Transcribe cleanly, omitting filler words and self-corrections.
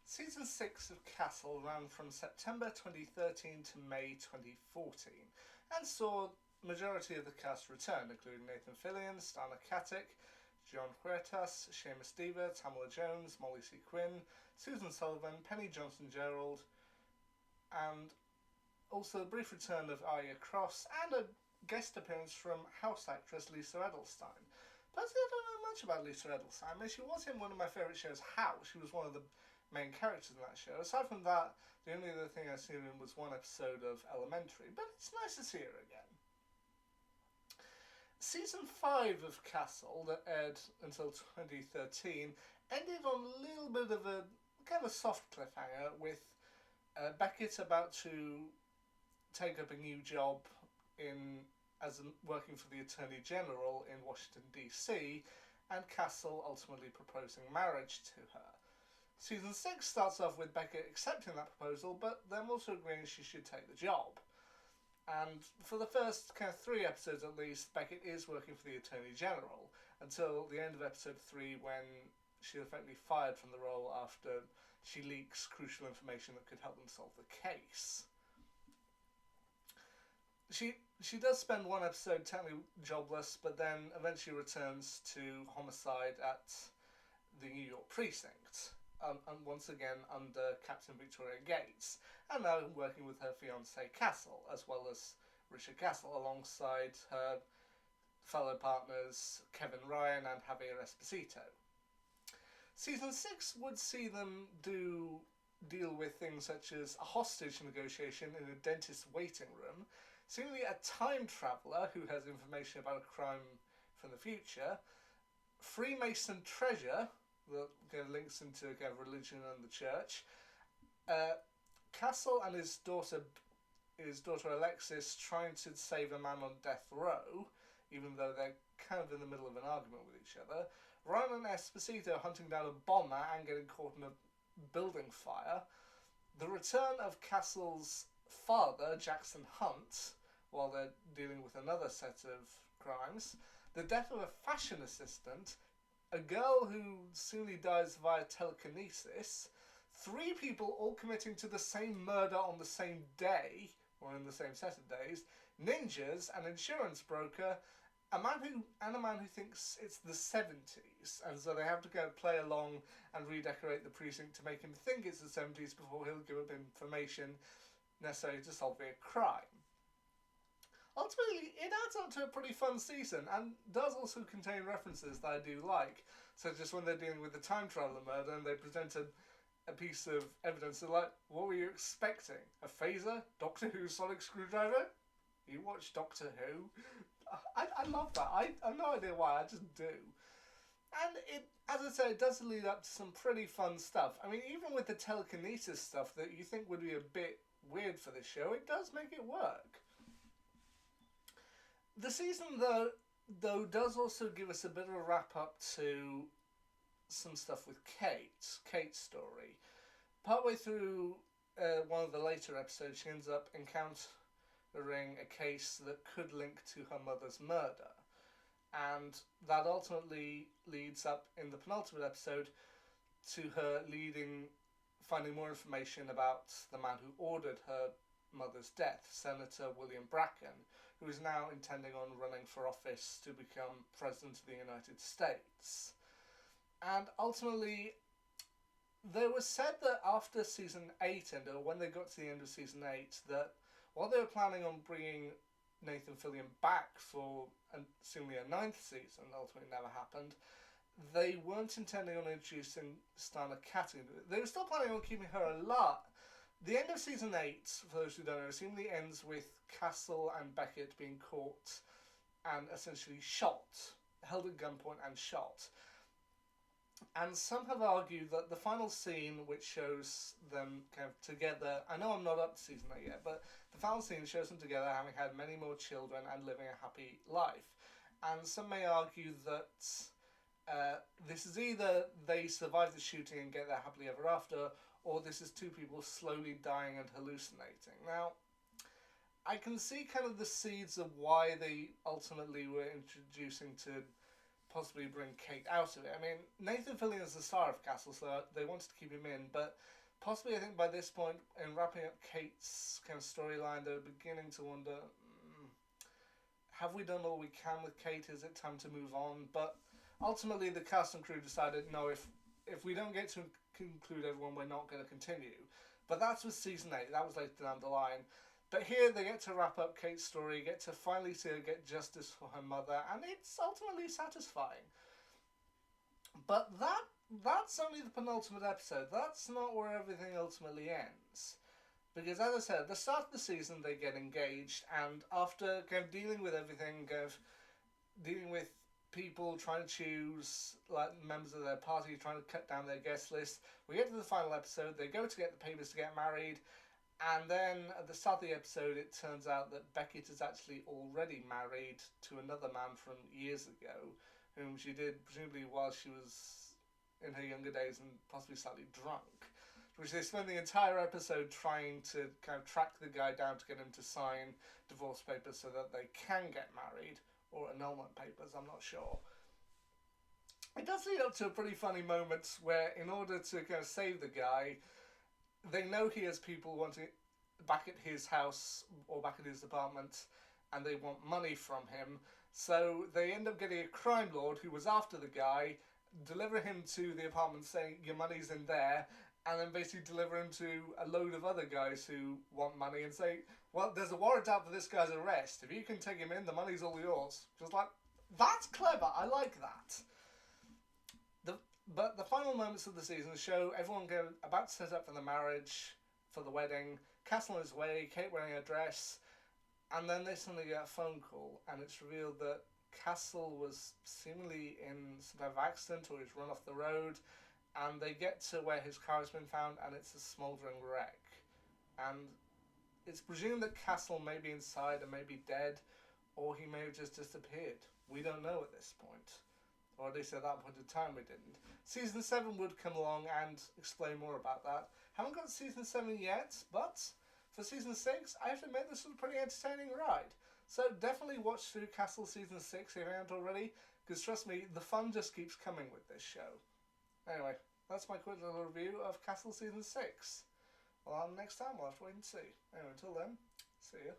Season 6 of Castle ran from September 2013 to May 2014 and saw majority of the cast return, including Nathan Fillion, Stana Katic, John Huertas, Seamus Dever, Tamala Jones, Molly C. Quinn, Susan Sullivan, Penny Johnson-Gerald, and also a brief return of Arya Cross and a guest appearance from house actress Lisa Edelstein. Personally, I don't know much about Lisa Edelstein. I mean, she was in one of my favourite shows, House. She was one of the main characters in that show. Aside from that, the only other thing I've seen in was one episode of Elementary, but it's nice to see her again. Season 5 of Castle, that aired until 2013, ended on a little bit of a kind of a soft cliffhanger, with Beckett about to take up a new job working for the Attorney General in Washington DC, and Castle ultimately proposing marriage to her. Season 6 starts off with Beckett accepting that proposal, but them also agreeing she should take the job. And for the first kind of 3 episodes at least, Beckett is working for the Attorney General, until the end of episode 3 when she's effectively fired from the role after she leaks crucial information that could help them solve the case. She does spend one episode technically jobless, but then eventually returns to homicide at the New York precinct, and once again under Captain Victoria Gates, and now working with her fiancé Castle, as well as Richard Castle, alongside her fellow partners Kevin Ryan and Javier Esposito. Season 6 would see them deal with things such as a hostage negotiation in a dentist's waiting room, seemingly a time traveller who has information about a crime from the future, Freemason treasure that kind of links into kind of religion and the church, Castle and his daughter Alexis trying to save a man on death row, even though they're kind of in the middle of an argument with each other, Ryan and Esposito hunting down a bomber and getting caught in a building fire, the return of Castle's father, Jackson Hunt, while they're dealing with another set of crimes, the death of a fashion assistant, a girl who soonly dies via telekinesis, 3 people all committing to the same murder on the same day, or in the same set of days, ninjas, an insurance broker, a man who thinks it's the 70s, and so they have to go play along and redecorate the precinct to make him think it's the 70s before he'll give up information necessary to solve a crime. Ultimately, it adds up to a pretty fun season, and does also contain references that I do like, such as when they're dealing with the time traveller murder and they presented a piece of evidence. They're like, what were you expecting? A phaser? Doctor Who sonic screwdriver? You watch Doctor Who? I love that. I have no idea why, I just do. And it, as I say, it does lead up to some pretty fun stuff. I mean, even with the telekinesis stuff that you think would be a bit weird for this show, it does make it work. The season, though, does also give us a bit of a wrap-up to some stuff with Kate's story. Partway through one of the later episodes, she ends up encountering a case that could link to her mother's murder. And that ultimately leads up, in the penultimate episode, to her finding more information about the man who ordered her mother's death, Senator William Bracken, who is now intending on running for office to become President of the United States. And ultimately, there was said that after season 8 ended, or when they got to the end of season 8, that while they were planning on bringing Nathan Fillion back for seemingly a 9th season, ultimately never happened, they weren't intending on introducing Stana Katic. They were still planning on keeping her alive. The end of season 8, for those who don't know, seemingly ends with Castle and Beckett being caught and essentially shot, held at gunpoint and shot. And some have argued that the final scene, which shows them kind of together, I know I'm not up to season 8 yet, but the final scene shows them together having had many more children and living a happy life. And some may argue that this is either they survive the shooting and get there happily ever after, or this is 2 people slowly dying and hallucinating. Now, I can see kind of the seeds of why they ultimately were introducing to possibly bring Kate out of it. I mean, Nathan Fillion is the star of Castle, so they wanted to keep him in, but possibly I think by this point, in wrapping up Kate's kind of storyline, they're beginning to wonder, have we done all we can with Kate? Is it time to move on? But ultimately, the cast and crew decided, no, if we don't get to conclude everyone, we're not going to continue. But that's with season 8. That was later down the line. But here they get to wrap up Kate's story, get to finally see her get justice for her mother, and it's ultimately satisfying. But that's only the penultimate episode. That's not where everything ultimately ends. Because as I said, at the start of the season they get engaged, and after kind of dealing with everything, dealing with people trying to choose like members of their party, trying to cut down their guest list, we get to the final episode, they go to get the papers to get married, and then at the start of the episode it turns out that Beckett is actually already married to another man from years ago, whom she did presumably while she was in her younger days and possibly slightly drunk. Which they spend the entire episode trying to kind of track the guy down to get him to sign divorce papers so that they can get married, or annulment papers, I'm not sure. It does lead up to a pretty funny moment where, in order to kind of save the guy, they know he has people wanting back at his house or back at his apartment, and they want money from him. So they end up getting a crime lord who was after the guy, deliver him to the apartment saying, your money's in there, and then basically deliver him to a load of other guys who want money and say, well, there's a warrant out for this guy's arrest. If you can take him in, the money's all yours. Just like, that's clever. I like that. But the final moments of the season show everyone about to set up for the marriage, for the wedding, Castle on his way, Kate wearing a dress, and then they suddenly get a phone call, and it's revealed that Castle was seemingly in some type of accident, or he's run off the road, and they get to where his car has been found, and it's a smouldering wreck. And it's presumed that Castle may be inside and may be dead, or he may have just disappeared. We don't know at this point. Or at least at that point in time we didn't. Season 7 would come along and explain more about that. Haven't got Season 7 yet, but for Season 6, I have to admit this was a pretty entertaining ride. So definitely watch through Castle Season 6 if you haven't already, because trust me, the fun just keeps coming with this show. Anyway, that's my quick little review of Castle Season 6. Well, next time we'll have to wait and see. Anyway, until then, see ya.